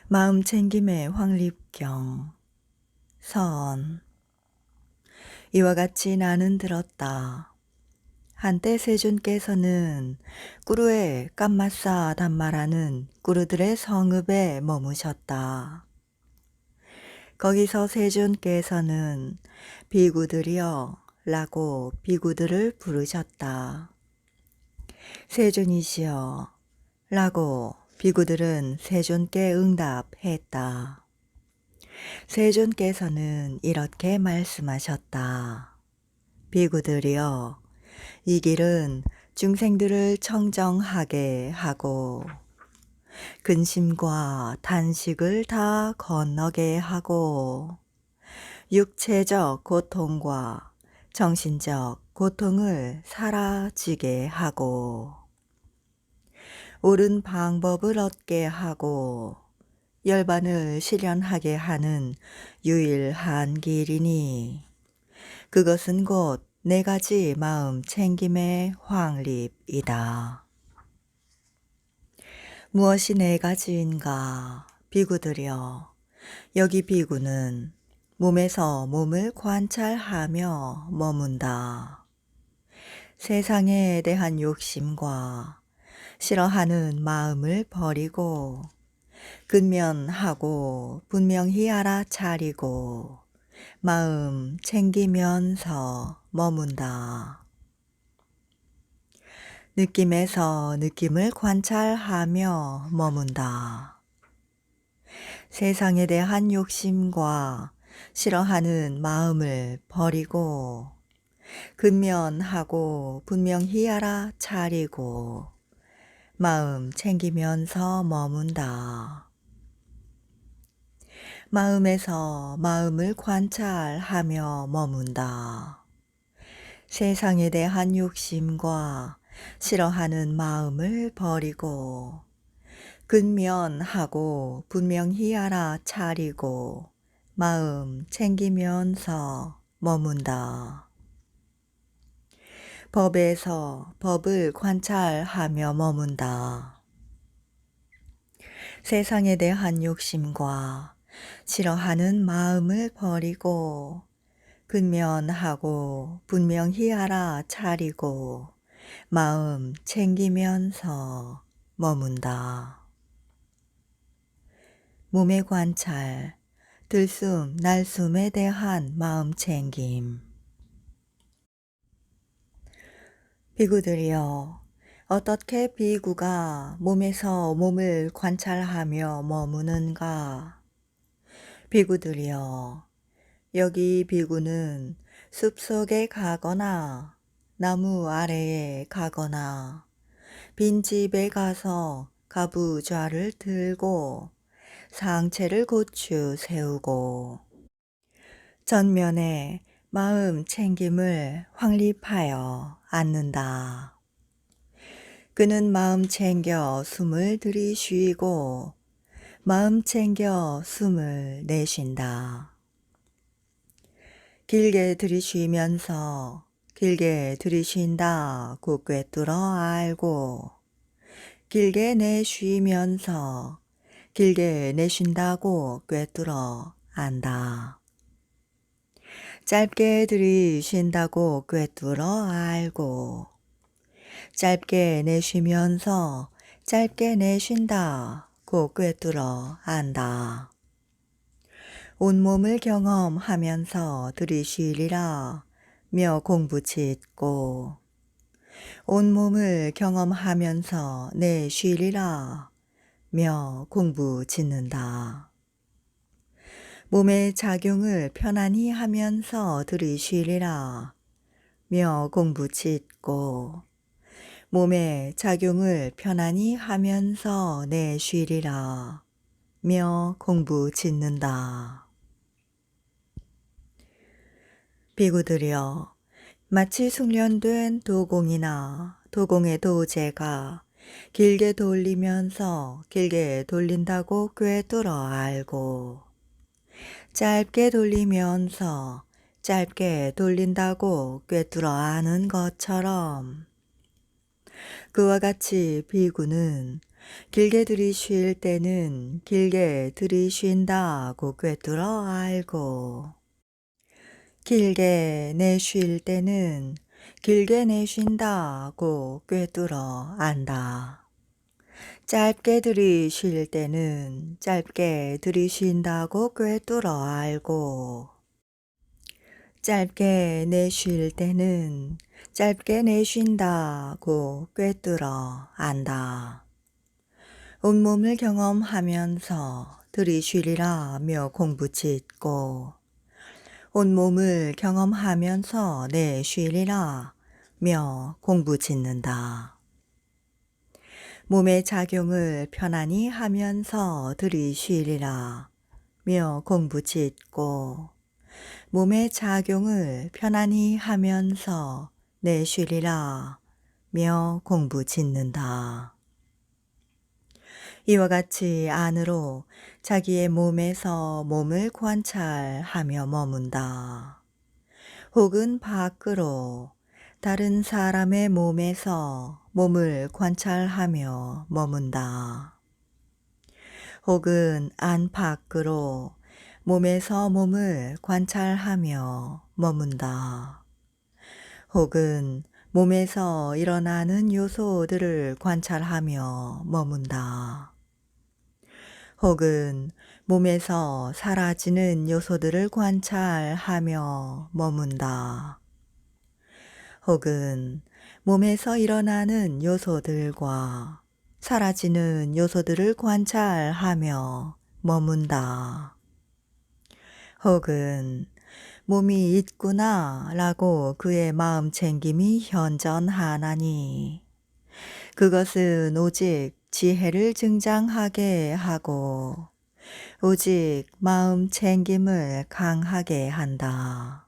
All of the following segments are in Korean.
마음챙김의 황립경. 선. 이와 같이 나는 들었다. 한때 세존께서는 꾸르의 깜마싸 단마라는 꾸르들의 성읍에 머무셨다. 거기서 세존께서는 비구들이여 라고 비구들을 부르셨다. 세존이시여 라고 비구들은 세존께 응답했다. 세존께서는 이렇게 말씀하셨다. 비구들이여, 이 길은 중생들을 청정하게 하고 근심과 단식을 다 건너게 하고 육체적 고통과 정신적 고통을 사라지게 하고 옳은 방법을 얻게 하고 열반을 실현하게 하는 유일한 길이니 그것은 곧 네 가지 마음 챙김의 황립이다. 무엇이 네 가지인가? 비구들이여, 여기 비구는 몸에서 몸을 관찰하며 머문다. 세상에 대한 욕심과 싫어하는 마음을 버리고 근면하고 분명히 알아차리고 마음 챙기면서 머문다. 느낌에서 느낌을 관찰하며 머문다. 세상에 대한 욕심과 싫어하는 마음을 버리고 근면하고 분명히 알아차리고 마음 챙기면서 머문다. 마음에서 마음을 관찰하며 머문다. 세상에 대한 욕심과 싫어하는 마음을 버리고 근면하고 분명히 알아차리고 마음 챙기면서 머문다. 법에서 법을 관찰하며 머문다. 세상에 대한 욕심과 싫어하는 마음을 버리고 근면하고 분명히 알아차리고 마음 챙기면서 머문다. 몸의 관찰, 들숨, 날숨에 대한 마음 챙김. 비구들이여, 어떻게 비구가 몸에서 몸을 관찰하며 머무는가? 비구들이여, 여기 비구는 숲속에 가거나 나무 아래에 가거나 빈집에 가서 가부좌를 들고 상체를 고추 세우고 전면에 마음 챙김을 확립하여 앉는다. 그는 마음 챙겨 숨을 들이쉬고 마음 챙겨 숨을 내쉰다. 길게 들이쉬면서 길게 들이쉰다고 꿰뚫어 알고 길게 내쉬면서 길게 내쉰다고 꿰뚫어 안다. 짧게 들이쉰다고 꿰뚫어 알고 짧게 내쉬면서 짧게 내쉰다고 꿰뚫어 안다. 온몸을 경험하면서 들이쉬리라 며 공부 짓고 온몸을 경험하면서 내쉬리라 며 공부 짓는다. 몸의 작용을 편안히 하면서 들이쉬리라 며 공부 짓고 몸의 작용을 편안히 하면서 내쉬리라 며 공부 짓는다. 비구들이여, 마치 숙련된 도공이나 도공의 도제가 길게 돌리면서 길게 돌린다고 꿰뚫어 알고 짧게 돌리면서 짧게 돌린다고 꿰뚫어 아는 것처럼 그와 같이 비구는 길게 들이쉴 때는 길게 들이쉰다고 꿰뚫어 알고, 길게 내쉴 때는 길게 내쉰다고 꿰뚫어 안다. 짧게 들이쉴 때는 짧게 들이쉰다고 꿰뚫어 알고, 짧게 내쉴 때는 짧게 내쉰다고 꿰뚫어 안다. 온몸을 경험하면서 들이쉬리라며 공부 짓고, 온몸을 경험하면서 내쉬리라며 공부 짓는다. 몸의 작용을 편안히 하면서 들이쉬리라며 공부 짓고, 몸의 작용을 편안히 하면서 내쉬리라며 공부 짓는다. 이와 같이 안으로 자기의 몸에서 몸을 관찰하며 머문다. 혹은 밖으로 다른 사람의 몸에서 몸을 관찰하며 머문다. 혹은 안팎으로 몸에서 몸을 관찰하며 머문다. 혹은 몸에서 일어나는 요소들을 관찰하며 머문다. 혹은 몸에서 사라지는 요소들을 관찰하며 머문다. 혹은 몸에서 일어나는 요소들과 사라지는 요소들을 관찰하며 머문다. 혹은 몸이 있구나 라고 그의 마음 챙김이 현전하나니 그것은 오직 지혜를 증장하게 하고 오직 마음 챙김을 강하게 한다.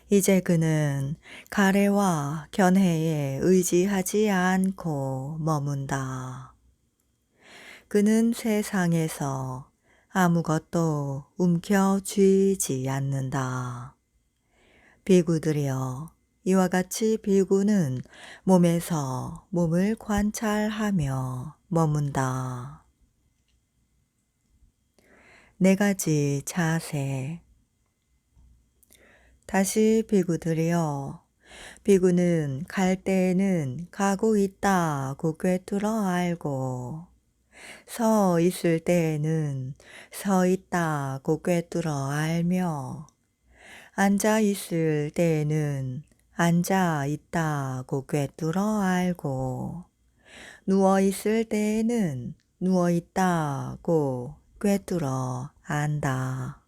이제 그는 가래와 견해에 의지하지 않고 머문다. 그는 세상에서 아무것도 움켜쥐지 않는다. 비구들이여, 이와 같이 비구는 몸에서 몸을 관찰하며 머문다. 4가지 자세. 다시 비구들이여, 비구는 갈 때에는 가고 있다고 꿰뚫어 알고, 서 있을 때에는 서 있다고 꿰뚫어 알며, 앉아 있을 때에는 앉아 있다고 꿰뚫어 알고, 누워 있을 때에는 누워 있다고 꿰뚫어 안다.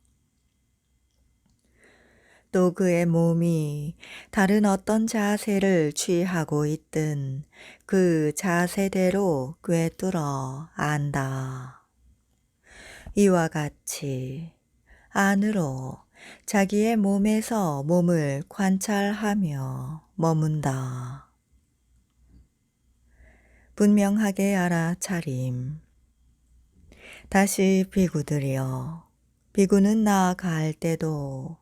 또 그의 몸이 다른 어떤 자세를 취하고 있든 그 자세대로 꿰뚫어 안다. 이와 같이 안으로 자기의 몸에서 몸을 관찰하며 머문다. 분명하게 알아차림. 다시 비구들이여, 비구는 나아갈 때도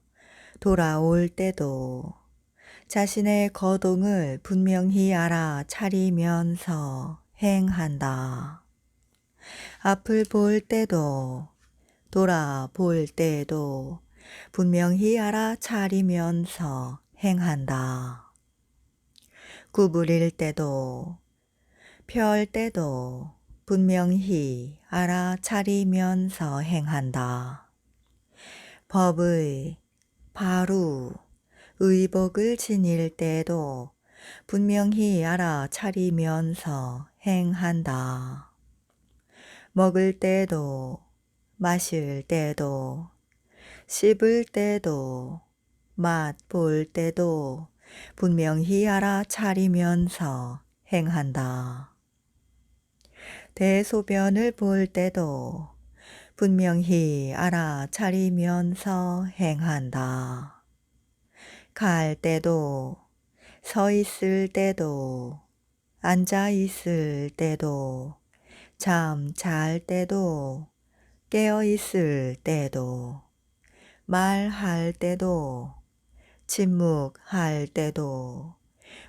돌아올 때도 자신의 거동을 분명히 알아차리면서 행한다. 앞을 볼 때도 돌아볼 때도 분명히 알아차리면서 행한다. 구부릴 때도 펼 때도 분명히 알아차리면서 행한다. 법의 바로 의복을 지닐 때도 분명히 알아차리면서 행한다. 먹을 때도 마실 때도 씹을 때도 맛 볼 때도 분명히 알아차리면서 행한다. 대소변을 볼 때도 분명히 알아차리면서 행한다. 갈 때도 서 있을 때도 앉아 있을 때도 잠 잘 때도 깨어 있을 때도 말할 때도 침묵할 때도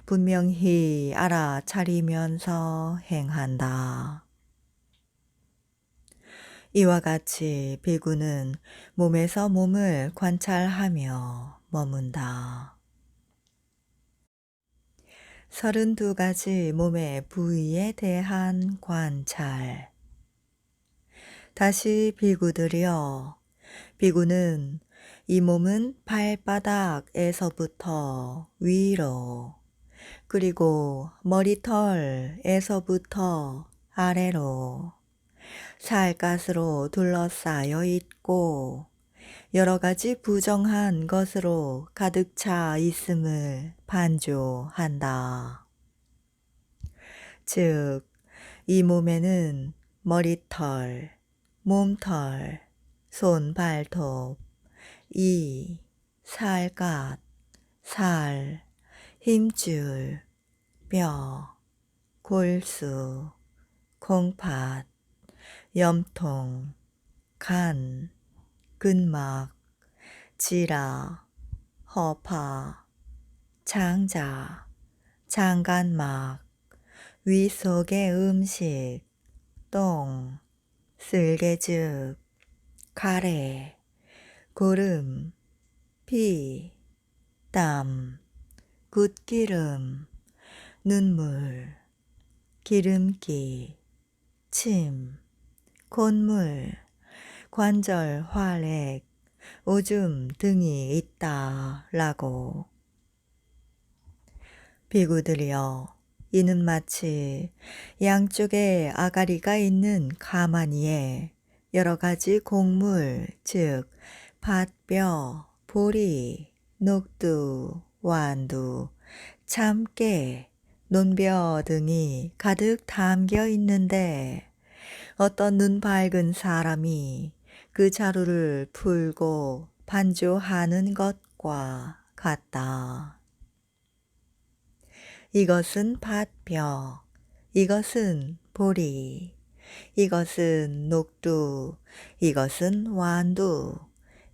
분명히 알아차리면서 행한다. 이와 같이 비구는 몸에서 몸을 관찰하며 머문다. 32가지 몸의 부위에 대한 관찰. 다시 비구들이여, 비구는 이 몸은 발바닥에서부터 위로, 그리고 머리털에서부터 아래로 살갗으로 둘러싸여 있고 여러 가지 부정한 것으로 가득 차 있음을 반조한다. 즉, 이 몸에는 머리털, 몸털, 손, 발톱, 이, 살갗, 살, 힘줄, 뼈, 골수, 콩팥, 염통, 간, 근막, 지라, 허파, 창자, 장간막, 위 속의 음식, 똥, 쓸개즙, 가래, 고름, 피, 땀, 굿기름, 눈물, 기름기, 침, 콧물, 관절 활액, 오줌 등이 있다라고. 비구들이여, 이는 마치 양쪽에 아가리가 있는 가마니에 여러 가지 곡물, 즉 밭뼈, 보리, 녹두, 완두, 참깨, 논벼 등이 가득 담겨 있는데 어떤 눈 밝은 사람이 그 자루를 풀고 반조하는 것과 같다. 이것은 밭뼈, 이것은 보리, 이것은 녹두, 이것은 완두,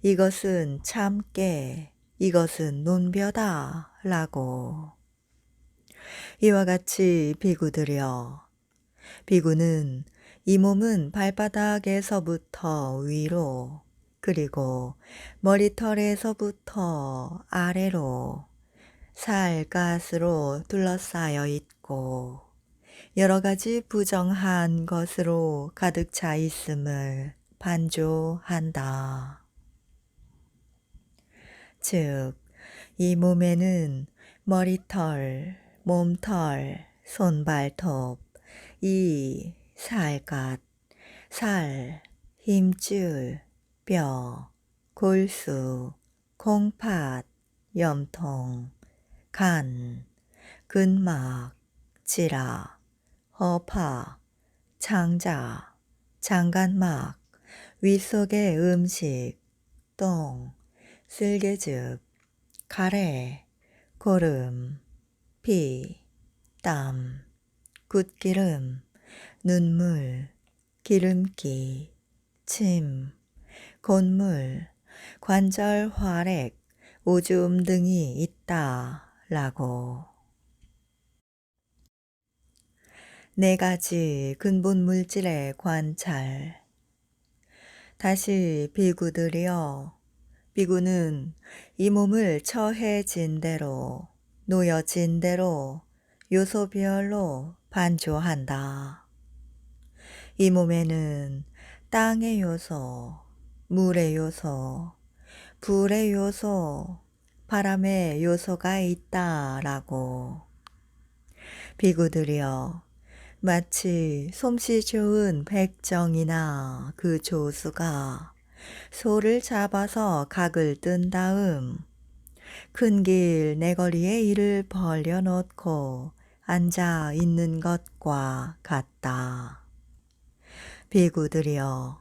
이것은 참깨, 이것은 논벼다 라고. 이와 같이 비구들이여, 비구는 이 몸은 발바닥에서부터 위로, 그리고 머리털에서부터 아래로 살갗으로 둘러싸여 있고 여러 가지 부정한 것으로 가득 차 있음을 반조한다. 즉, 이 몸에는 머리털, 몸털, 손발톱, 이, 살갗, 살, 힘줄, 뼈, 골수, 콩팥, 염통, 간, 근막, 지라, 허파, 창자, 장간막, 윗속의 음식, 똥, 쓸개즙, 가래, 고름, 피, 땀, 굿기름, 눈물, 기름기, 침, 곤물, 관절 활액, 오줌 등이 있다라고. 4가지 근본 물질의 관찰. 다시 비구들이여, 비구는 이 몸을 처해진 대로, 놓여진 대로 요소별로 반조한다. 이 몸에는 땅의 요소, 물의 요소, 불의 요소, 바람의 요소가 있다라고. 비구들이여, 마치 솜씨 좋은 백정이나 그 조수가 소를 잡아서 각을 뜬 다음 큰 길 내거리에 이를 벌려놓고 앉아 있는 것과 같다. 비구들이여,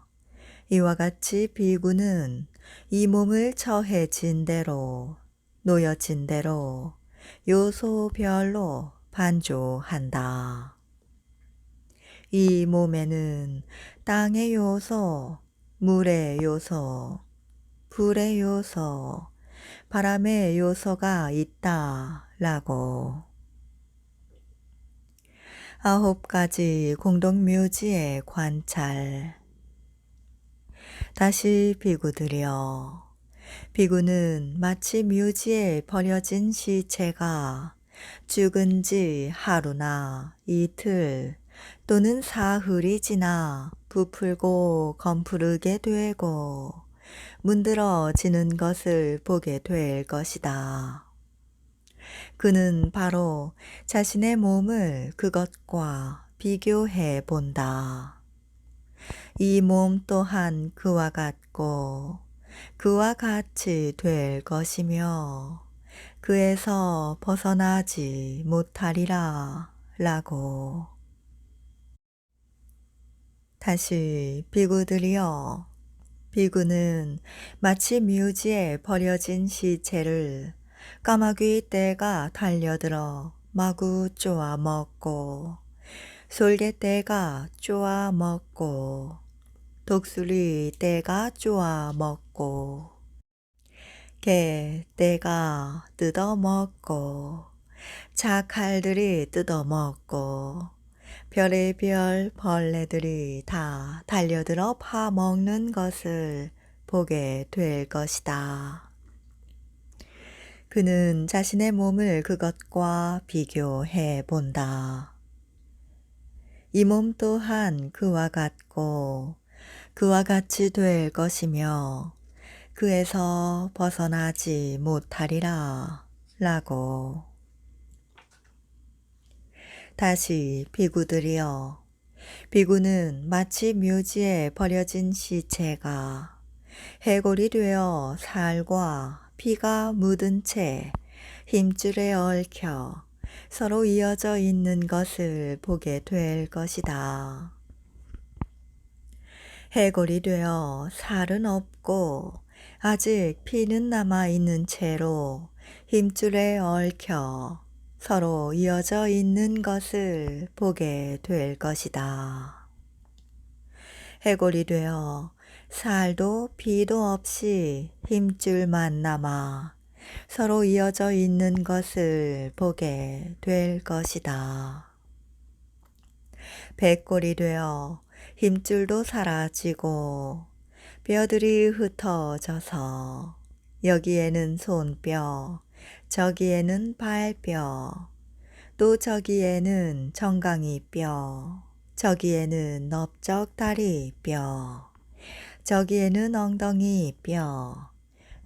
이와 같이 비구는 이 몸을 처해진 대로, 놓여진 대로 요소별로 반조한다. 이 몸에는 땅의 요소, 물의 요소, 불의 요소, 바람의 요소가 있다라고. 9가지 공동묘지의 관찰. 다시 비구들이여. 비구는 마치 묘지에 버려진 시체가 죽은 지 하루나 이틀 또는 사흘이 지나 부풀고 검푸르게 되고 문드러지는 것을 보게 될 것이다. 그는 바로 자신의 몸을 그것과 비교해 본다. 이 몸 또한 그와 같고 그와 같이 될 것이며 그에서 벗어나지 못하리라 라고. 다시 비구들이여. 비구는 마치 묘지에 버려진 시체를 까마귀 떼가 달려들어 마구 쪼아 먹고 솔개 떼가 쪼아 먹고 독수리 떼가 쪼아 먹고 개 떼가 뜯어 먹고 자칼들이 뜯어 먹고 별의별 벌레들이 다 달려들어 파먹는 것을 보게 될 것이다. 그는 자신의 몸을 그것과 비교해 본다. 이 몸 또한 그와 같고 그와 같이 될 것이며 그에서 벗어나지 못하리라 라고. 다시 비구들이여. 비구는 마치 묘지에 버려진 시체가 해골이 되어 살과 피가 묻은 채 힘줄에 얽혀 서로 이어져 있는 것을 보게 될 것이다. 해골이 되어 살은 없고 아직 피는 남아 있는 채로 힘줄에 얽혀 서로 이어져 있는 것을 보게 될 것이다. 해골이 되어 살도 피도 없이 힘줄만 남아 서로 이어져 있는 것을 보게 될 것이다. 백골이 되어 힘줄도 사라지고 뼈들이 흩어져서 여기에는 손뼈, 저기에는 발뼈, 또 저기에는 정강이뼈, 저기에는 넓적다리뼈, 저기에는 엉덩이뼈,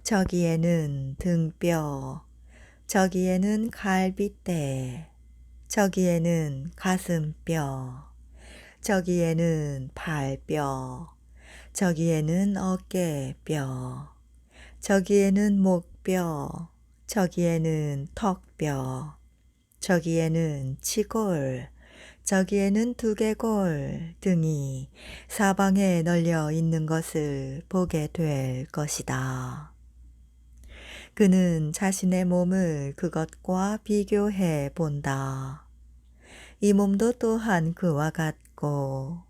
저기에는 등뼈, 저기에는 갈비대, 저기에는 가슴뼈, 저기에는 발뼈, 저기에는 어깨뼈, 저기에는 목뼈, 저기에는 턱뼈, 저기에는 치골, 저기에는 두개골 등이 사방에 널려 있는 것을 보게 될 것이다. 그는 자신의 몸을 그것과 비교해 본다. 이 몸도 또한 그와 같고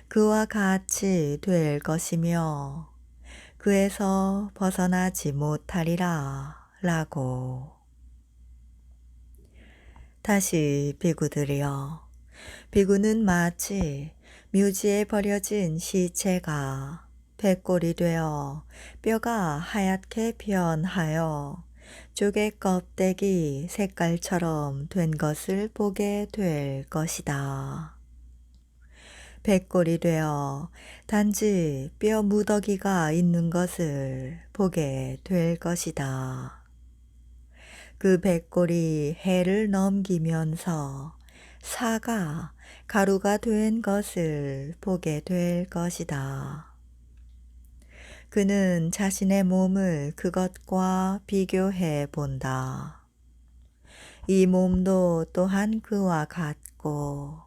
그와 같이 될 것이며 그에서 벗어나지 못하리라 라고. 다시 비구들이여. 비구는 마치 묘지에 버려진 시체가 백골이 되어 뼈가 하얗게 변하여 조개 껍데기 색깔처럼 된 것을 보게 될 것이다. 백골이 되어 단지 뼈 무더기가 있는 것을 보게 될 것이다. 그 백골이 해를 넘기면서 사가 가루가 된 것을 보게 될 것이다. 그는 자신의 몸을 그것과 비교해 본다. 이 몸도 또한 그와 같고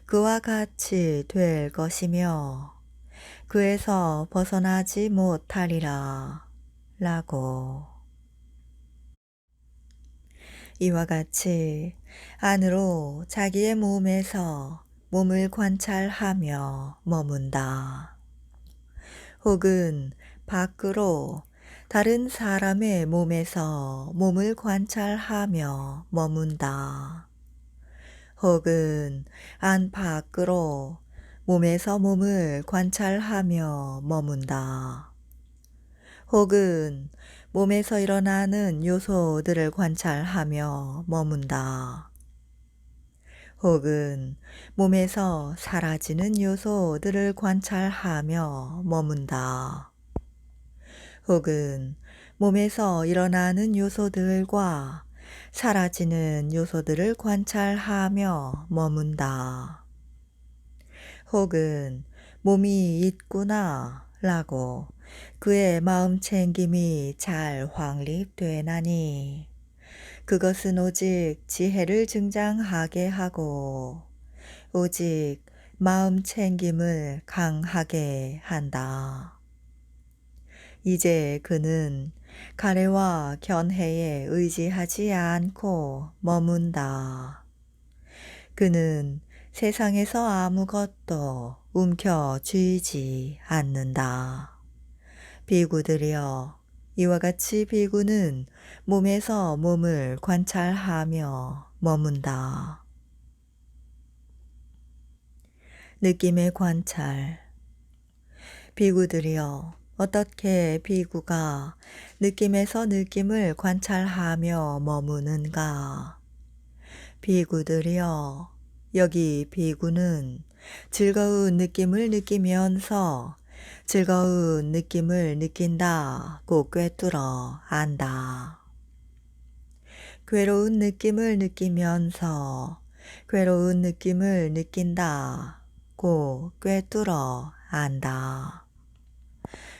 그와 같이 될 것이며 그에서 벗어나지 못하리라 라고. 이와 같이 안으로 자기의 몸에서 몸을 관찰하며 머문다. 혹은 밖으로 다른 사람의 몸에서 몸을 관찰하며 머문다. 혹은 안팎으로 몸에서 몸을 관찰하며 머문다. 혹은 몸에서 일어나는 요소들을 관찰하며 머문다. 혹은 몸에서 사라지는 요소들을 관찰하며 머문다. 혹은 몸에서 일어나는 요소들과 사라지는 요소들을 관찰하며 머문다. 혹은 몸이 있구나 라고 그의 마음 챙김이 잘 확립되나니 그것은 오직 지혜를 증장하게 하고 오직 마음 챙김을 강하게 한다. 이제 그는 가래와 견해에 의지하지 않고 머문다. 그는 세상에서 아무것도 움켜쥐지 않는다. 비구들이여, 이와 같이 비구는 몸에서 몸을 관찰하며 머문다. 느낌의 관찰. 비구들이여, 어떻게 비구가 느낌에서 느낌을 관찰하며 머무는가? 비구들이여, 여기 비구는 즐거운 느낌을 느끼면서 즐거운 느낌을 느낀다고 꿰뚫어 안다. 괴로운 느낌을 느끼면서 괴로운 느낌을 느낀다고 꿰뚫어 안다.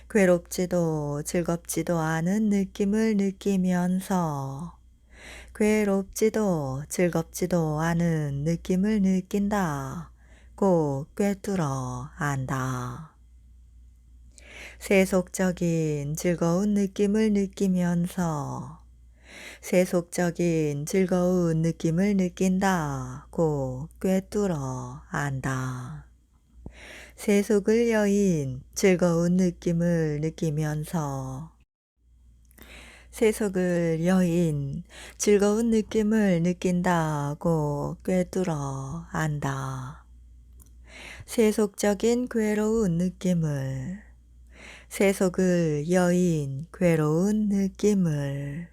괴롭지도 즐겁지도 않은 느낌을 느끼면서 괴롭지도 즐겁지도 않은 느낌을 느낀다고 꿰뚫어 안다. 세속적인 즐거운 느낌을 느끼면서 세속적인 즐거운 느낌을 느낀다고 꿰뚫어 안다. 세속을 여인 즐거운 느낌을 느끼면서 세속을 여인 즐거운 느낌을 느낀다고 꿰뚫어 안다. 세속적인 괴로운 느낌을 세속을 여인 괴로운 느낌을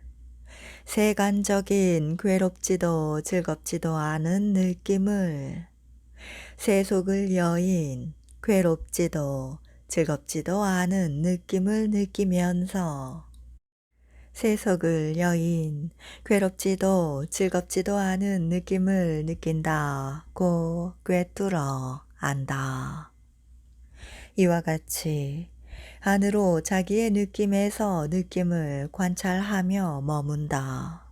세간적인 괴롭지도 즐겁지도 않은 느낌을 세속을 여인 괴롭지도 즐겁지도 않은 느낌을 느끼면서 세속을 여인 괴롭지도 즐겁지도 않은 느낌을 느낀다고 꿰뚫어 안다. 이와 같이 안으로 자기의 느낌에서 느낌을 관찰하며 머문다.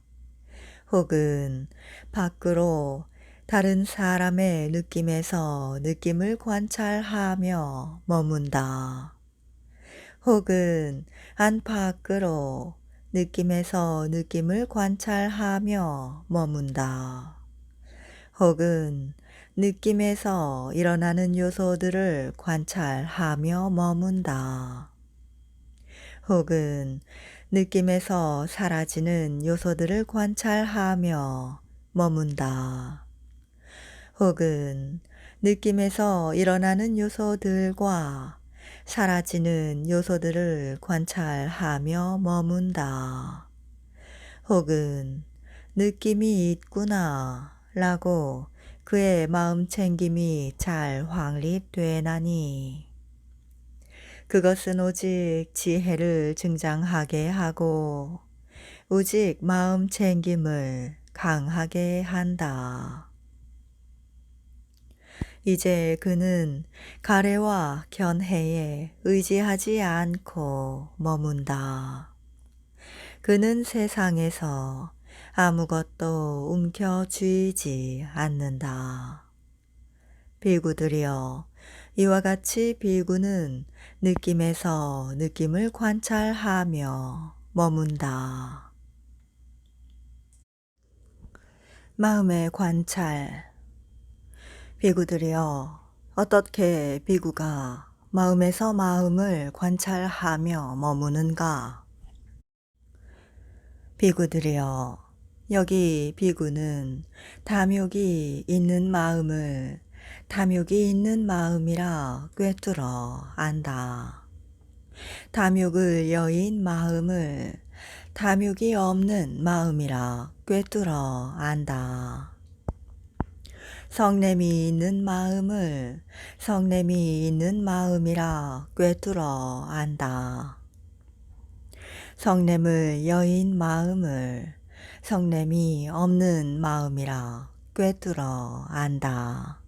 혹은 밖으로 다른 사람의 느낌에서 느낌을 관찰하며 머문다. 혹은 안팎으로 느낌에서 느낌을 관찰하며 머문다. 혹은 느낌에서 일어나는 요소들을 관찰하며 머문다. 혹은 느낌에서 사라지는 요소들을 관찰하며 머문다. 혹은 느낌에서 일어나는 요소들과 사라지는 요소들을 관찰하며 머문다. 혹은 느낌이 있구나 라고 그의 마음 챙김이 잘 확립되나니 그것은 오직 지혜를 증장하게 하고 오직 마음 챙김을 강하게 한다. 이제 그는 가래와 견해에 의지하지 않고 머문다. 그는 세상에서 아무것도 움켜쥐지 않는다. 비구들이여, 이와 같이 비구는 느낌에서 느낌을 관찰하며 머문다. 마음의 관찰. 비구들이여, 어떻게 비구가 마음에서 마음을 관찰하며 머무는가? 비구들이여, 여기 비구는 탐욕이 있는 마음을 탐욕이 있는 마음이라 꿰뚫어 안다. 탐욕을 여인 마음을 탐욕이 없는 마음이라 꿰뚫어 안다. 성냄이 있는 마음을 성냄이 있는 마음이라 꿰뚫어 안다. 성냄을 여인 마음을 성냄이 없는 마음이라 꿰뚫어 안다.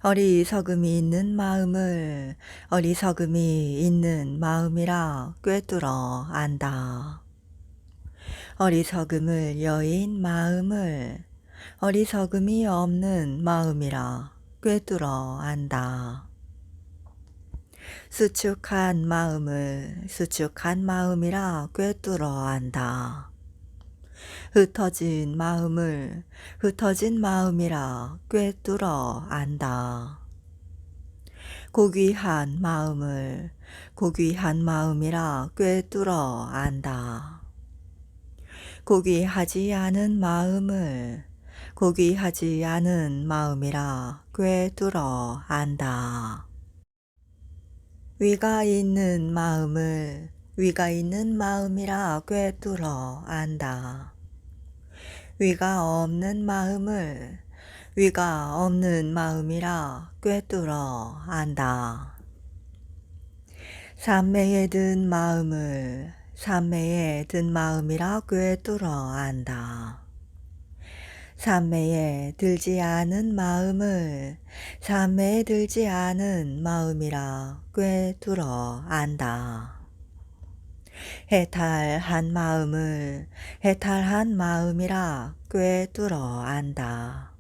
어리석음이 있는 마음을 어리석음이 있는 마음이라 꿰뚫어 안다. 어리석음을 여인 마음을 어리석음이 없는 마음이라 꿰뚫어 안다. 수축한 마음을 수축한 마음이라 꿰뚫어 안다. 흩어진 마음을 흩어진 마음이라 꿰뚫어 안다. 고귀한 마음을 고귀한 마음이라 꿰뚫어 안다. 고귀하지 않은 마음을 고귀하지 않은 마음이라 꿰뚫어 안다. 위가 있는 마음을 위가 있는 마음이라 꿰뚫어 안다. 위가 없는 마음을 위가 없는 마음이라 꿰뚫어 안다. 삼매에 든 마음을 삼매에 든 마음이라 꿰뚫어 안다. 삼매에 들지 않은 마음을 삼매에 들지 않은 마음이라 꿰뚫어 안다. 해탈한 마음을 해탈한 마음이라 꿰뚫어 안다.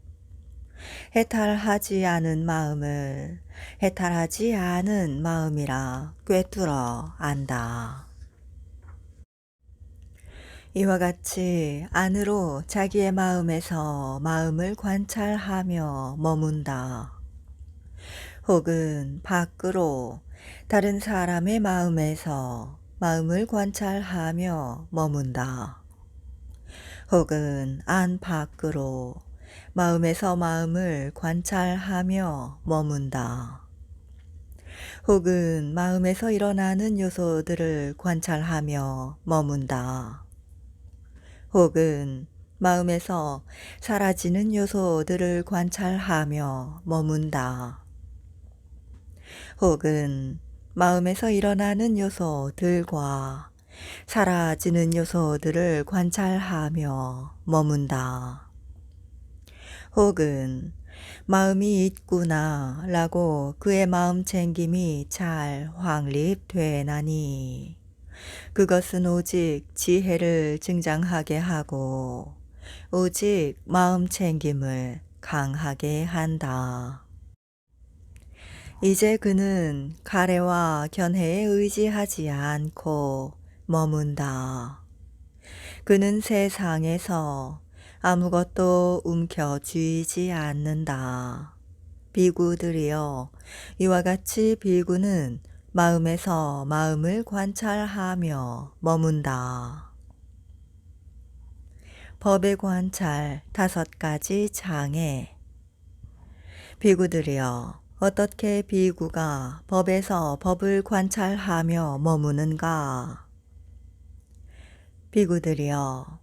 해탈하지 않은 마음을 해탈하지 않은 마음이라 꿰뚫어 안다. 이와 같이 안으로 자기의 마음에서 마음을 관찰하며 머문다. 혹은 밖으로 다른 사람의 마음에서 마음을 관찰하며 머문다. 혹은 안팎으로 마음에서 마음을 관찰하며 머문다. 혹은 마음에서 일어나는 요소들을 관찰하며 머문다. 혹은 마음에서 사라지는 요소들을 관찰하며 머문다. 혹은 마음에서 일어나는 요소들과 사라지는 요소들을 관찰하며 머문다. 혹은 마음이 있구나 라고 그의 마음 챙김이 잘 확립되나니 그것은 오직 지혜를 증장하게 하고 오직 마음 챙김을 강하게 한다. 이제 그는 가래와 견해에 의지하지 않고 머문다. 그는 세상에서 아무것도 움켜쥐지 않는다. 비구들이여, 이와 같이 비구는 마음에서 마음을 관찰하며 머문다. 법의 관찰 5가지 장애. 비구들이여, 어떻게 비구가 법에서 법을 관찰하며 머무는가? 비구들이여,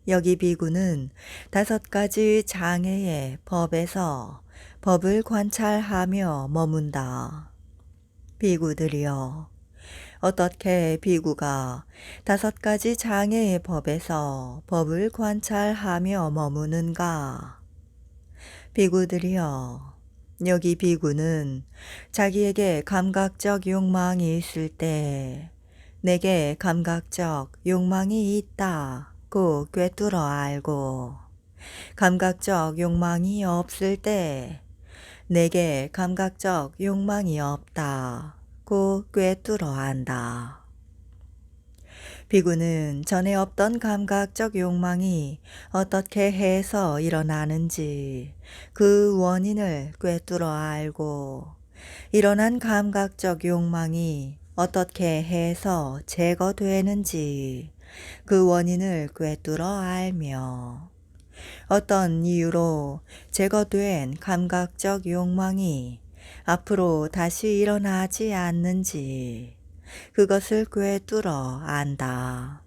여기 비구는 5가지 장애의 법에서 법을 관찰하며 머문다. 비구들이여, 어떻게 비구가 5가지 장애의 법에서 법을 관찰하며 머무는가? 비구들이여, 여기 비구는 자기에게 감각적 욕망이 있을 때 내게 감각적 욕망이 있다고 꿰뚫어 알고 감각적 욕망이 없을 때 내게 감각적 욕망이 없다고 꿰뚫어 안다. 비구는 전에 없던 감각적 욕망이 어떻게 해서 일어나는지 그 원인을 꿰뚫어 알고 일어난 감각적 욕망이 어떻게 해서 제거되는지 그 원인을 꿰뚫어 알며 어떤 이유로 제거된 감각적 욕망이 앞으로 다시 일어나지 않는지 그것을 꿰뚫어 안다.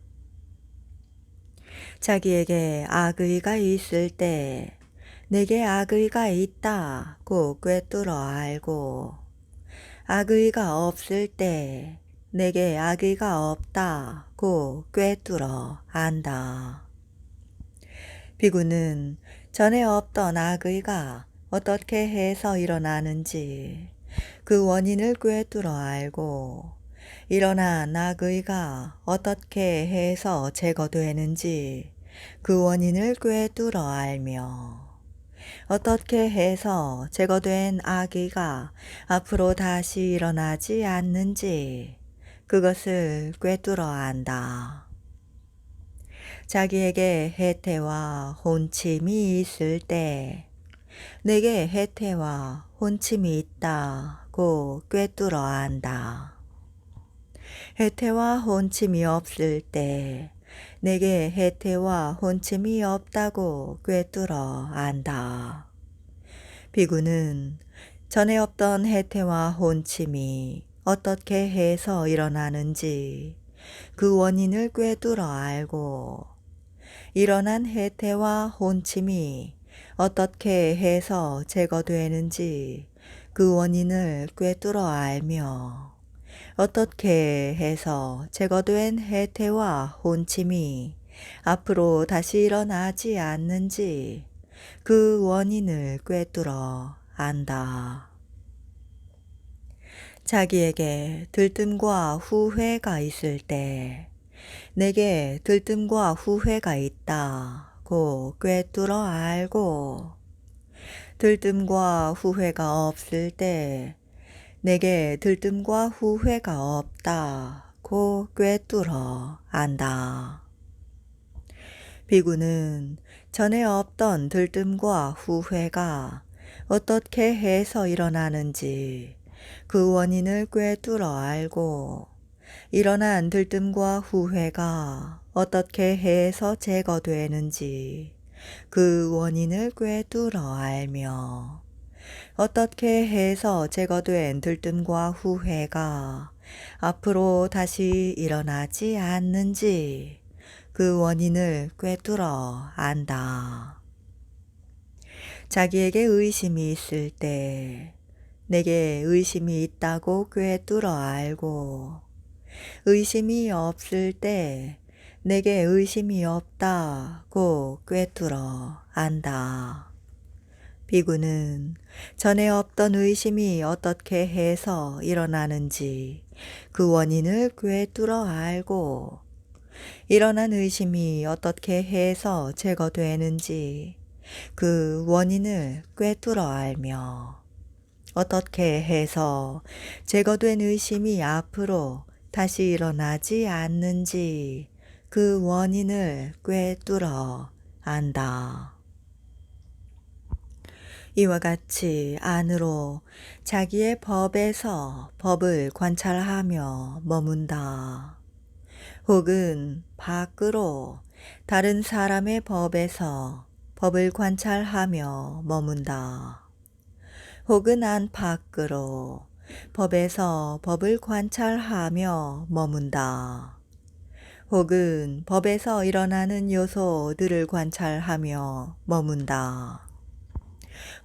자기에게 악의가 있을 때 내게 악의가 있다고 꿰뚫어 알고 악의가 없을 때 내게 악의가 없다고 꿰뚫어 안다. 비구는 전에 없던 악의가 어떻게 해서 일어나는지 그 원인을 꿰뚫어 알고 일어난 악의가 어떻게 해서 제거되는지 그 원인을 꿰뚫어 알며 어떻게 해서 제거된 악의가 앞으로 다시 일어나지 않는지 그것을 꿰뚫어 안다. 자기에게 해태와 혼침이 있을 때 내게 해태와 혼침이 있다고 꿰뚫어 안다. 해태와 혼침이 없을 때 내게 해태와 혼침이 없다고 꿰뚫어 안다. 비구는 전에 없던 해태와 혼침이 어떻게 해서 일어나는지 그 원인을 꿰뚫어 알고 일어난 해태와 혼침이 어떻게 해서 제거되는지 그 원인을 꿰뚫어 알며 어떻게 해서 제거된 해태와 혼침이 앞으로 다시 일어나지 않는지 그 원인을 꿰뚫어 안다. 자기에게 들뜸과 후회가 있을 때 내게 들뜸과 후회가 있다고 꿰뚫어 알고 들뜸과 후회가 없을 때 내게 들뜸과 후회가 없다고 꿰뚫어 안다. 비구는 전에 없던 들뜸과 후회가 어떻게 해서 일어나는지 그 원인을 꿰뚫어 알고 일어난 들뜸과 후회가 어떻게 해서 제거되는지 그 원인을 꿰뚫어 알며 어떻게 해서 제거된 들뜸과 후회가 앞으로 다시 일어나지 않는지 그 원인을 꿰뚫어 안다. 자기에게 의심이 있을 때 내게 의심이 있다고 꿰뚫어 알고 의심이 없을 때 내게 의심이 없다고 꿰뚫어 안다. 비구는 전에 없던 의심이 어떻게 해서 일어나는지 그 원인을 꿰뚫어 알고 일어난 의심이 어떻게 해서 제거되는지 그 원인을 꿰뚫어 알며 어떻게 해서 제거된 의심이 앞으로 다시 일어나지 않는지 그 원인을 꿰뚫어 안다. 이와 같이 안으로 자기의 법에서 법을 관찰하며 머문다. 혹은 밖으로 다른 사람의 법에서 법을 관찰하며 머문다. 혹은 안팎으로 법에서 법을 관찰하며 머문다. 혹은 법에서 일어나는 요소들을 관찰하며 머문다.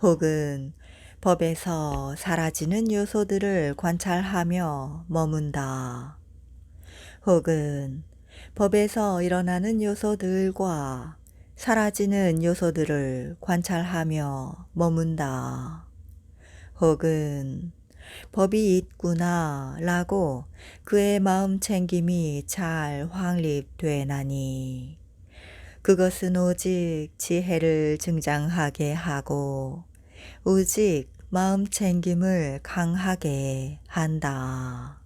혹은 법에서 사라지는 요소들을 관찰하며 머문다. 혹은 법에서 일어나는 요소들과 사라지는 요소들을 관찰하며 머문다. 혹은 법이 있구나 라고 그의 마음 챙김이 잘 확립되나니 그것은 오직 지혜를 증장하게 하고 오직 마음 챙김을 강하게 한다.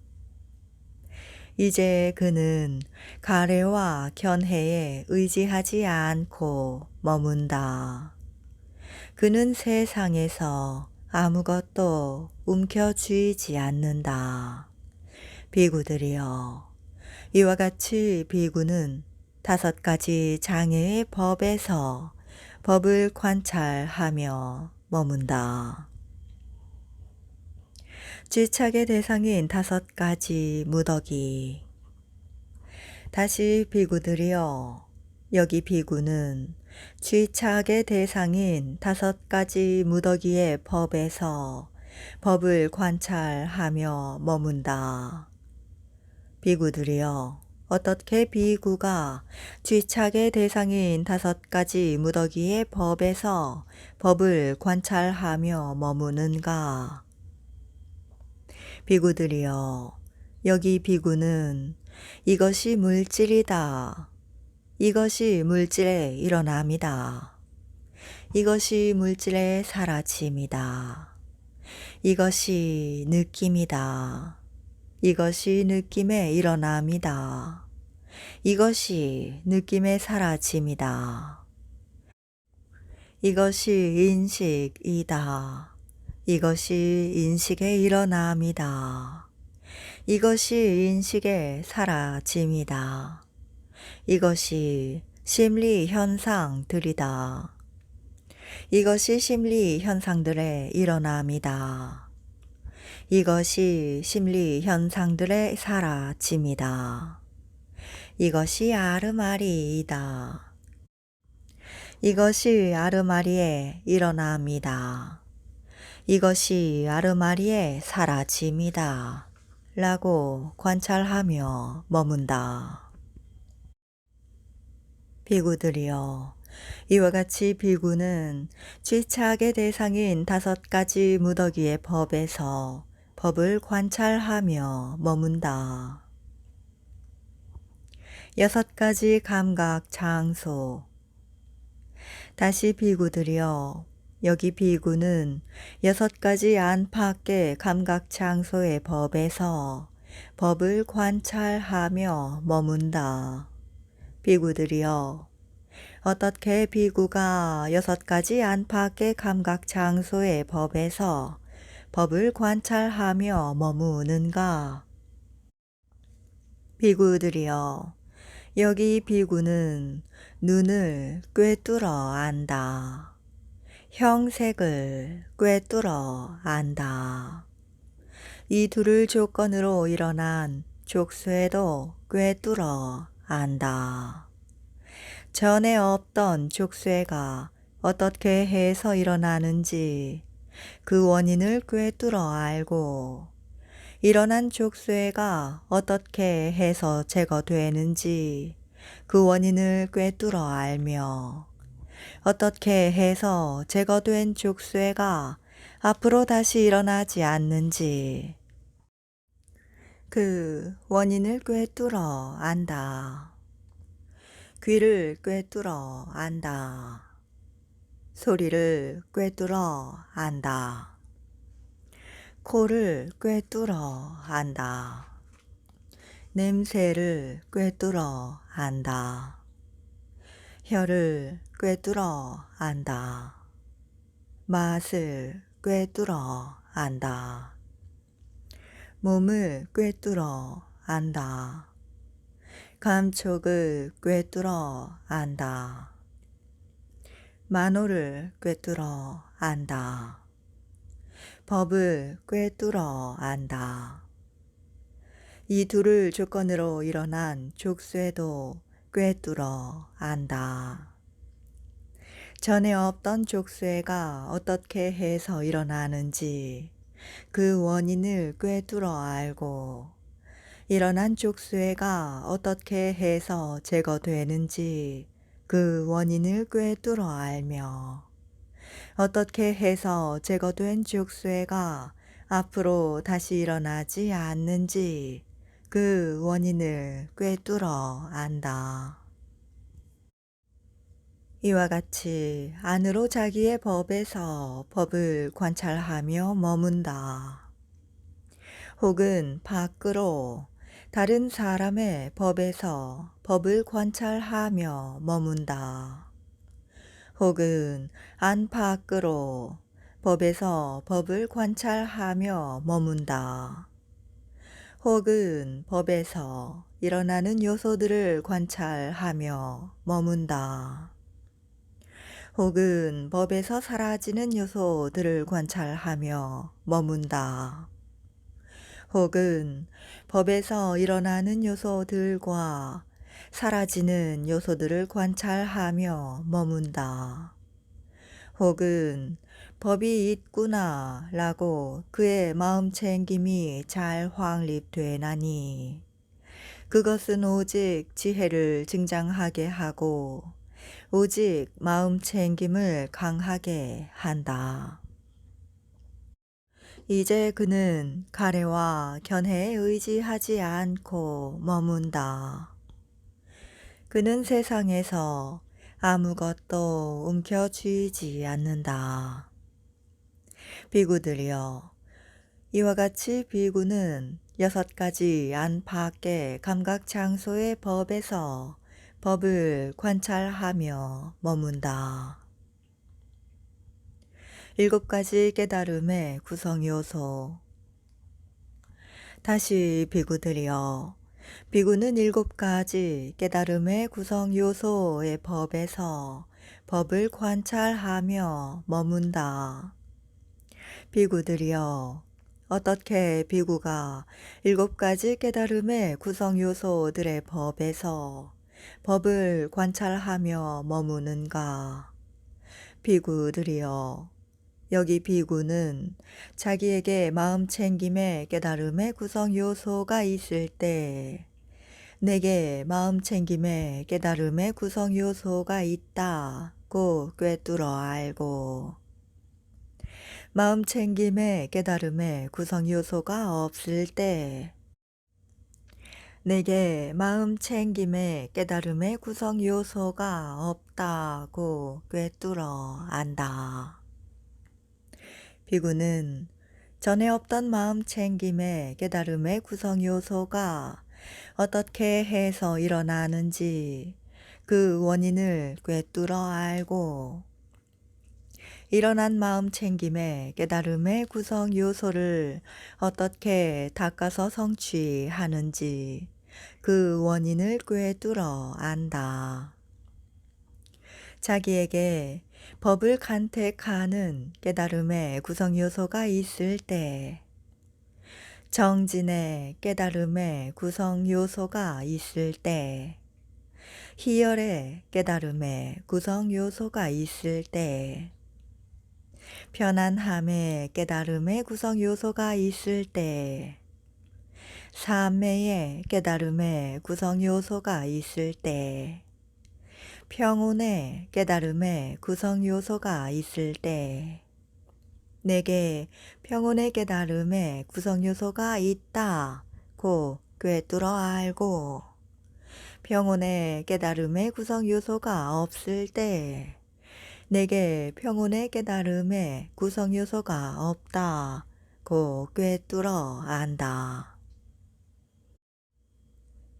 이제 그는 가래와 견해에 의지하지 않고 머문다. 그는 세상에서 아무것도 움켜쥐지 않는다. 비구들이여, 이와 같이 비구는 5가지 장애의 법에서 법을 관찰하며 머문다. 쥐착의 대상인 5가지 무더기. 다시 비구들이여, 여기 비구는 쥐착의 대상인 5가지 무더기의 법에서 법을 관찰하며 머문다. 비구들이여, 어떻게 비구가 쥐착의 대상인 5가지 무더기의 법에서 법을 관찰하며 머무는가? 비구들이여, 여기 비구는 이것이 물질이다. 이것이 물질의 일어남이다. 이것이 물질의 사라짐이다. 이것이 느낌이다. 이것이 느낌의 일어남이다. 이것이 느낌의 사라짐이다. 이것이 인식이다. 이것이 인식의 일어남이다. 이것이 인식의 사라짐이다. 이것이 심리 현상들이다. 이것이 심리 현상들의 일어남이다. 이것이 심리 현상들의 사라짐이다. 이것이 아르마리이다. 이것이 아르마리의 일어남이다. 이것이 아르마리의 사라짐이다. 라고 관찰하며 머문다. 비구들이여, 이와 같이 비구는 쥐착의 대상인 5가지 무더기의 법에서 법을 관찰하며 머문다. 6가지 감각 장소. 다시 비구들이여, 여기 비구는 6가지 안팎의 감각 장소의 법에서 법을 관찰하며 머문다. 비구들이여, 어떻게 비구가 6가지 안팎의 감각 장소의 법에서 법을 관찰하며 머무는가? 비구들이여, 여기 비구는 눈을 꿰뚫어 안다. 형색을 꿰뚫어 안다. 이 둘을 조건으로 일어난 족쇄도 꿰뚫어 안다. 전에 없던 족쇄가 어떻게 해서 일어나는지 그 원인을 꿰뚫어 알고, 일어난 족쇄가 어떻게 해서 제거되는지 그 원인을 꿰뚫어 알며, 어떻게 해서 제거된 족쇄가 앞으로 다시 일어나지 않는지 그 원인을 꿰뚫어 안다. 귀를 꿰뚫어 안다. 소리를 꿰뚫어 안다. 코를 꿰뚫어 안다. 냄새를 꿰뚫어 안다. 혀를 꿰뚫어 안다. 맛을 꿰뚫어 안다. 몸을 꿰뚫어 안다. 감촉을 꿰뚫어 안다. 만호를 꿰뚫어 안다. 법을 꿰뚫어 안다. 이 둘을 조건으로 일어난 족쇄도 꿰뚫어 안다. 전에 없던 족쇄가 어떻게 해서 일어나는지 그 원인을 꿰뚫어 알고, 일어난 족쇄가 어떻게 해서 제거되는지 그 원인을 꿰뚫어 알며, 어떻게 해서 제거된 족쇄가 앞으로 다시 일어나지 않는지 그 원인을 꿰뚫어 안다. 이와 같이 안으로 자기의 법에서 법을 관찰하며 머문다. 혹은 밖으로 다른 사람의 법에서 법을 관찰하며 머문다. 혹은 안팎으로 법에서 법을 관찰하며 머문다. 혹은 법에서 일어나는 요소들을 관찰하며 머문다. 혹은 법에서 사라지는 요소들을 관찰하며 머문다. 혹은 법에서 일어나는 요소들과 사라지는 요소들을 관찰하며 머문다. 혹은 법이 있구나 라고 그의 마음 챙김이 잘 확립되나니 그것은 오직 지혜를 증장하게 하고 오직 마음 챙김을 강하게 한다. 이제 그는 가래와 견해에 의지하지 않고 머문다. 그는 세상에서 아무것도 움켜쥐지 않는다. 비구들이여, 이와 같이 비구는 6가지 안팎의 감각 장소의 법에서 법을 관찰하며 머문다. 7가지 깨달음의 구성 요소. 다시 비구들이여, 비구는 7가지 깨달음의 구성 요소의 법에서 법을 관찰하며 머문다. 비구들이여, 어떻게 비구가 7가지 깨달음의 구성 요소들의 법에서 법을 관찰하며 머무는가? 비구들이여, 여기 비구는 자기에게 마음 챙김의 깨달음의 구성 요소가 있을 때 내게 마음 챙김의 깨달음의 구성 요소가 있다고 꿰뚫어 알고 마음 챙김의 깨달음의 구성 요소가 없을 때 내게 마음 챙김의 깨달음의 구성 요소가 없다고 꿰뚫어 안다. 비구는 전에 없던 마음 챙김의 깨달음의 구성 요소가 어떻게 해서 일어나는지 그 원인을 꿰뚫어 알고 일어난 마음 챙김의 깨달음의 구성 요소를 어떻게 닦아서 성취하는지 그 원인을 꿰뚫어 안다. 자기에게 법을 간택하는 깨달음의 구성 요소가 있을 때, 정진의 깨달음의 구성 요소가 있을 때, 희열의 깨달음의 구성 요소가 있을 때, 편안함의 깨달음의 구성 요소가 있을 때, 삼매의 깨달음의 구성 요소가 있을 때, 평온의 깨달음의 구성 요소가 있을 때, 내게 평온의 깨달음의 구성 요소가 있다고 꿰뚫어 알고, 평온의 깨달음의 구성 요소가 없을 때, 내게 평온의 깨달음의 구성 요소가 없다고 꿰뚫어 안다.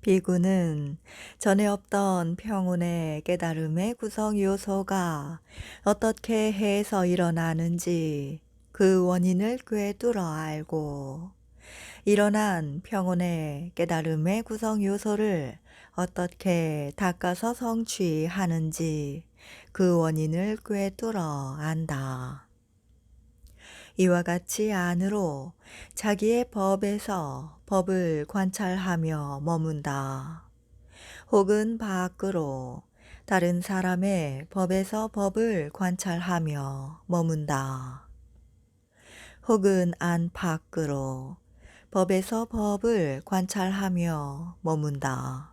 비구는 전에 없던 평온의 깨달음의 구성 요소가 어떻게 해서 일어나는지 그 원인을 꿰뚫어 알고 일어난 평온의 깨달음의 구성 요소를 어떻게 닦아서 성취하는지 그 원인을 꿰뚫어 안다. 이와 같이 안으로 자기의 법에서 법을 관찰하며 머문다. 혹은 밖으로 다른 사람의 법에서 법을 관찰하며 머문다. 혹은 안팎으로 법에서 법을 관찰하며 머문다.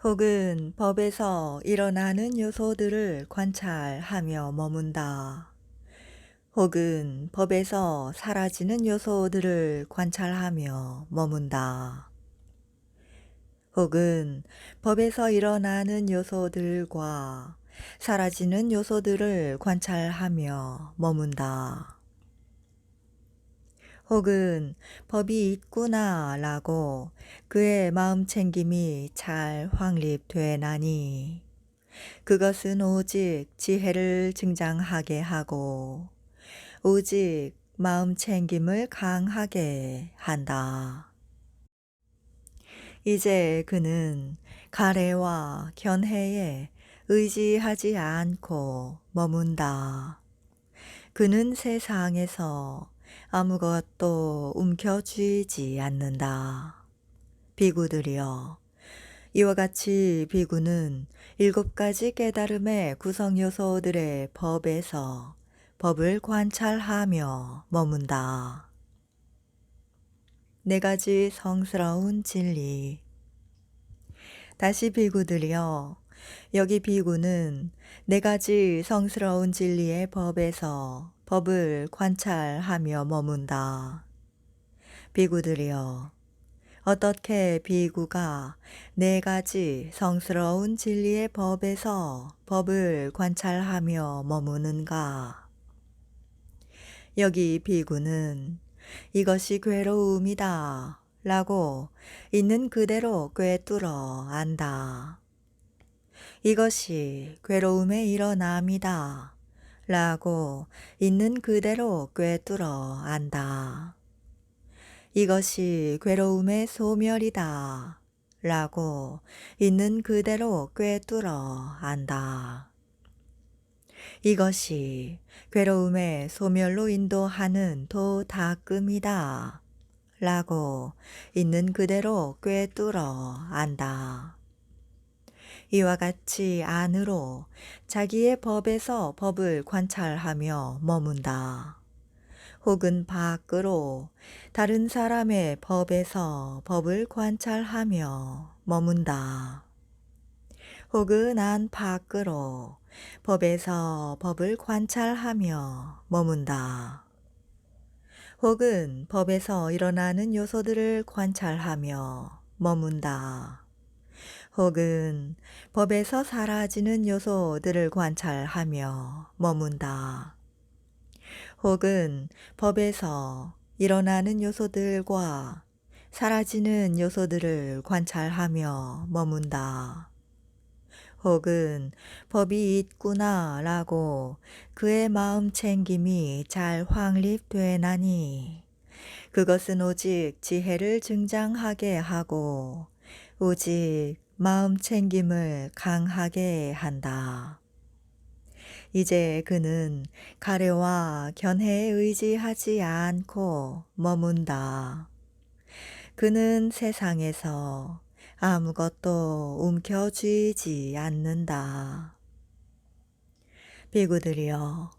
혹은 법에서 일어나는 요소들을 관찰하며 머문다. 혹은 법에서 사라지는 요소들을 관찰하며 머문다. 혹은 법에서 일어나는 요소들과 사라지는 요소들을 관찰하며 머문다. 혹은 법이 있구나 라고 그의 마음 챙김이 잘 확립되나니 그것은 오직 지혜를 증장하게 하고 오직 마음 챙김을 강하게 한다. 이제 그는 가래와 견해에 의지하지 않고 머문다. 그는 세상에서 아무것도 움켜쥐지 않는다. 비구들이여, 이와 같이 비구는 7가지 깨달음의 구성 요소들의 법에서 법을 관찰하며 머문다. 4가지 성스러운 진리. 다시 비구들이여, 여기 비구는 4가지 성스러운 진리의 법에서 법을 관찰하며 머문다. 비구들이여, 어떻게 비구가 4가지 성스러운 진리의 법에서 법을 관찰하며 머무는가? 여기 비구는 이것이 괴로움이다 라고 있는 그대로 꿰뚫어 안다. 이것이 괴로움의 일어남이다 라고 있는 그대로 꿰뚫어 안다. 이것이 괴로움의 소멸이다 라고 있는 그대로 꿰뚫어 안다. 이것이 괴로움의 소멸로 인도하는 도닦음이다 라고 있는 그대로 꿰뚫어 안다. 이와 같이 안으로 자기의 법에서 법을 관찰하며 머문다. 혹은 밖으로 다른 사람의 법에서 법을 관찰하며 머문다. 혹은 안 밖으로 법에서 법을 관찰하며 머문다. 혹은 법에서 일어나는 요소들을 관찰하며 머문다. 혹은 법에서 사라지는 요소들을 관찰하며 머문다. 혹은 법에서 일어나는 요소들과 사라지는 요소들을 관찰하며 머문다. 혹은 법이 있구나 라고 그의 마음 챙김이 잘 확립되나니 그것은 오직 지혜를 증장하게 하고 오직 마음 챙김을 강하게 한다. 이제 그는 가래와 견해에 의지하지 않고 머문다. 그는 세상에서 아무것도 움켜쥐지 않는다. 비구들이여,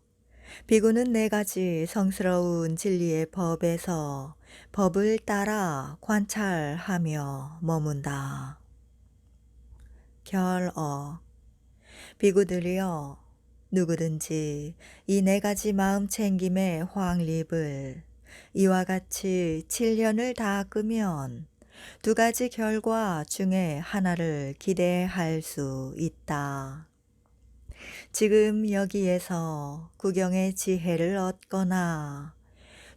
비구는 4가지 성스러운 진리의 법에서 법을 따라 관찰하며 머문다. 결어. 비구들이여, 누구든지 이 4가지 마음 챙김의 확립을 이와 같이 7년을 닦으면 2가지 결과 중에 하나를 기대할 수 있다. 지금 여기에서 구경의 지혜를 얻거나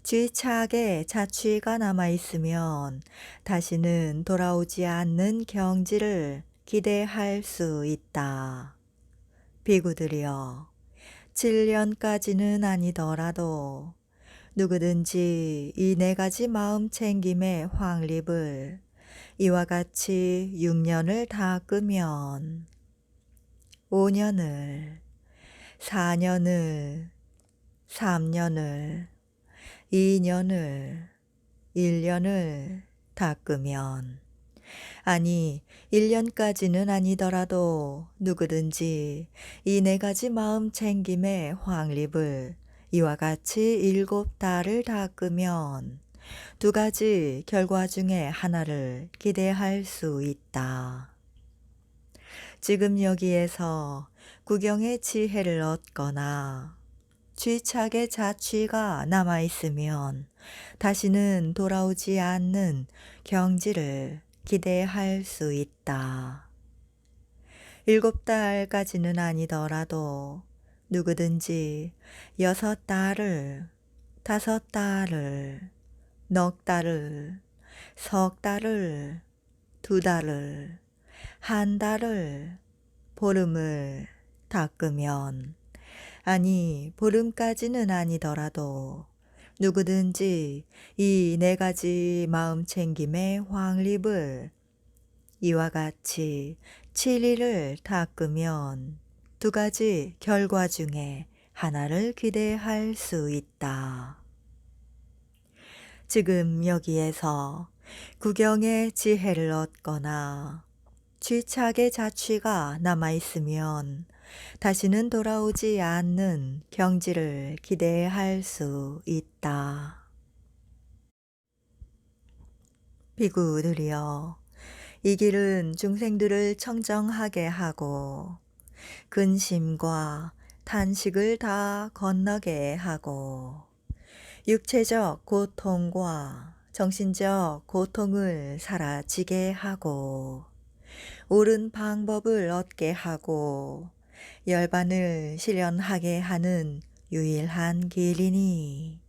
쥐착의 자취가 남아있으면 다시는 돌아오지 않는 경지를 기대할 수 있다. 비구들이여, 7년까지는 아니더라도 누구든지 이 4가지 마음 챙김의 확립을 이와 같이 6년을 닦으면 5년을, 4년을, 3년을, 2년을, 1년을 닦으면, 아니 1년까지는 아니더라도 누구든지 이 4가지 마음 챙김의 확립을 이와 같이 7달을 닦으면 2가지 결과 중에 하나를 기대할 수 있다. 지금 여기에서 구경의 지혜를 얻거나 쥐착의 자취가 남아있으면 다시는 돌아오지 않는 경지를 기대할 수 있다. 7달까지는 아니더라도 누구든지 6달을, 5달을, 넉 달을, 석 달을, 2달을, 한 달을, 보름을 닦으면, 아니 보름까지는 아니더라도 누구든지 이 네 가지 마음 챙김의 확립을 이와 같이 7일을 닦으면 두 가지 결과 중에 하나를 기대할 수 있다. 지금 여기에서 구경의 지혜를 얻거나 쥐착의 자취가 남아있으면 다시는 돌아오지 않는 경지를 기대할 수 있다. 비구들이여, 이 길은 중생들을 청정하게 하고 근심과 탄식을 다 건너게 하고 육체적 고통과 정신적 고통을 사라지게 하고 옳은 방법을 얻게 하고 열반을 실현하게 하는 유일한 길이니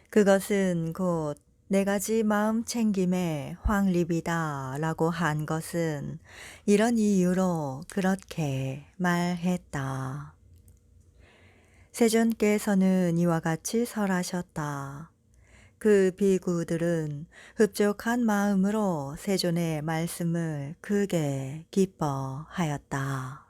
그것은 곧 네 가지 마음 챙김의 확립이다 라고 한 것은 이런 이유로 그렇게 말했다. 세존께서는 이와 같이 설하셨다. 그 비구들은 흡족한 마음으로 세존의 말씀을 크게 기뻐하였다.